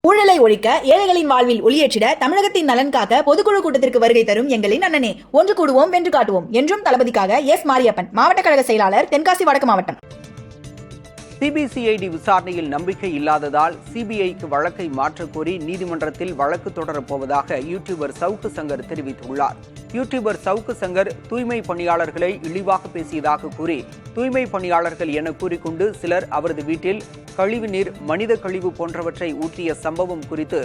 ஊழலை ஒழிக்க ஏழைகளின் வாழ்வில் ஒளியேற்றிட தமிழகத்தின் நலன் காக்க பொதுக்குழு கூட்டத்திற்கு வருகை தரும் எங்களின் அண்ணனே. ஒன்று கூடுவோம், வென்று காட்டுவோம் என்றும் தளபதிக்காக எஸ் மாரியப்பன், மாவட்ட கழக செயலாளர், தென்காசி வடக்கு மாவட்டம். சிபிசிஐடி விசாரணையில் நம்பிக்கை இல்லாததால் சிபிஐக்கு வழக்கை மாற்றக் கோரி நீதிமன்றத்தில் வழக்கு தொடரப்போவதாக யூடியூபர் சவுக்கு சங்கர் தெரிவித்துள்ளார். யூடியூபர் சவுக்கு சங்கர் தூய்மை பணியாளர்களை இழிவாக பேசியதாக கூறி தூய்மை பணியாளர்கள் என கூறிக்கொண்டு சிலர் அவரது வீட்டில் கழிவுநீர், மனித கழிவு போன்றவற்றை ஊற்றிய சம்பவம் குறித்து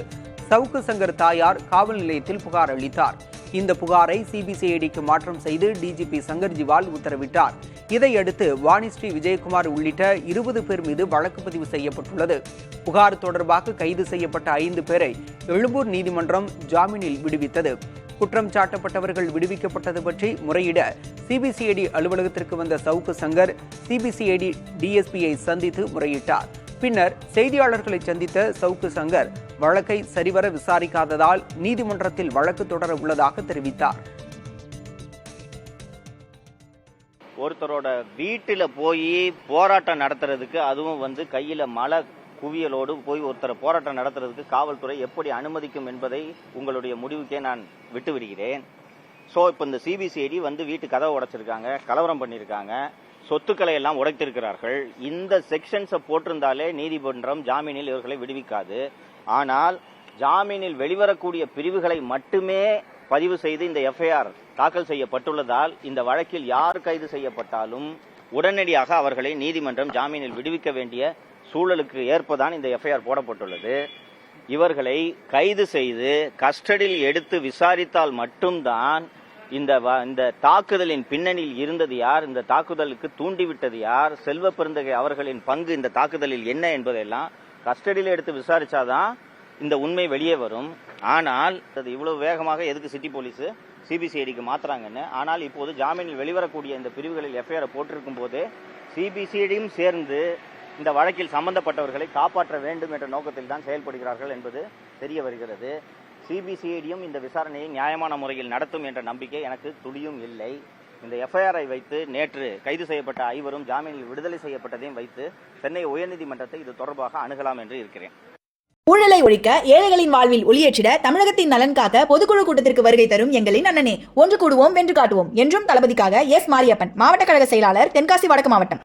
சவுக்கு சங்கர் தாயார் காவல் நிலையத்தில் புகார் அளித்தார். இந்த புகாரை சிபிசிஐடிக்கு மாற்றம் செய்து டிஜிபி சங்கர் ஜிவால் உத்தரவிட்டார். இதையடுத்து வாணிஸ்ரீ விஜயகுமார் உள்ளிட்ட 20 பேர் மீது வழக்கு பதிவு செய்யப்பட்டுள்ளது. புகார் தொடர்பாக கைது செய்யப்பட்ட 5 பேரை எழும்பூர் நீதிமன்றம் ஜாமீனில் விடுவித்தது. குற்றம் சாட்டப்பட்டவர்கள் விடுவிக்கப்பட்டது பற்றி முறையிட சிபிசிஐடி அலுவலகத்திற்கு வந்த சவுக்கு சங்கர் சிபிசிஐடி டிஎஸ்பியை சந்தித்து முறையிட்டார். பின்னர் செய்தியாளர்களை சந்தித்த சவுக்கு சங்கர் வழக்கை சரிவர விசாரிக்காததால் நீதிமன்றத்தில் வழக்கு தொடர உள்ளதாக தெரிவித்தார். ஒருத்தரோட வீட்டில் போய் போராட்டம் நடத்துறதுக்கு, அதுவும் கையில மழை குவியலோடு போய் ஒருத்தரை போராட்டம் நடத்துறதுக்கு காவல்துறை எப்படி அனுமதிக்கும் என்பதை உங்களுடைய முடிவுக்கே நான் விட்டு விடுகிறேன். ஸோ இப்போ இந்த சிபிசிஐடி வீட்டு கதவை உடைச்சிருக்காங்க, கலவரம் பண்ணியிருக்காங்க, சொத்துக்களை எல்லாம் உடைத்திருக்கிறார்கள். இந்த செக்ஷன்ஸை போட்டிருந்தாலே நீதிமன்றம் ஜாமீனில் இவர்களை விடுவிக்காது. ஆனால் ஜாமீனில் வெளிவரக்கூடிய பிரிவுகளை மட்டுமே பதிவு செய்து இந்த எஃப்ஐஆர் தாக்கல் செய்யப்பட்டுள்ளதால் இந்த வழக்கில் யார் கைது செய்யப்பட்டாலும் உடனடியாக அவர்களை நீதிமன்றம் ஜாமீனில் விடுவிக்க வேண்டிய சூழலுக்கு ஏற்பதான் இந்த எஃப்ஐஆர் போடப்பட்டுள்ளது. இவர்களை கைது செய்து கஸ்டடியில் எடுத்து விசாரித்தால் மட்டும்தான் இந்த தாக்குதலின் பின்னணியில் இருந்தது யார், இந்த தாக்குதலுக்கு தூண்டிவிட்டது யார், செல்வ பெருந்தகை அவர்களின் பங்கு இந்த தாக்குதலில் என்ன என்பதெல்லாம் கஸ்டடியில் எடுத்து விசாரிச்சாதான் இந்த உண்மை வெளியே வரும். ஆனால் அது இவ்வளவு வேகமாக எதுக்கு சிட்டி போலீஸ் சிபிசிஐடிக்கு மாத்துறாங்கன்னு. ஆனால் இப்போது ஜாமீனில் வெளிவரக்கூடிய இந்த பிரிவுகளில் எஃப்ஐஆர் போட்டிருக்கும் போது சிபிசிஐடியும் சேர்ந்து இந்த வழக்கில் சம்பந்தப்பட்டவர்களை காப்பாற்ற வேண்டும் என்ற நோக்கத்தில் தான் செயல்படுகிறார்கள் என்பது தெரிய வருகிறது. சிபிசிஐடியும் இந்த விசாரணையை நியாயமான முறையில் நடத்தும் என்ற நம்பிக்கை எனக்கு துளியும் இல்லை. இந்த எஃப்ஐஆரை வைத்து நேற்று கைது செய்யப்பட்ட 5 ஜாமீனில் விடுதலை செய்யப்பட்டதையும் வைத்து சென்னை உயர்நீதிமன்றத்தை இது தொடர்பாக அணுகலாம் என்று இருக்கிறேன். ஊழலை ஒழிக்க ஏழைகளின் வாழ்வில் ஒளியேற்றிட தமிழகத்தின் நலன் காக்க பொதுக்குழு கூட்டத்திற்கு வருகை தரும் எங்களின் அண்ணனே. ஒன்று கூடுவோம், வென்று காட்டுவோம் என்றும் தளபதிக்காக எஸ் மாரியப்பன், மாவட்ட கழக செயலாளர், தென்காசி வடக்கு மாவட்டம்.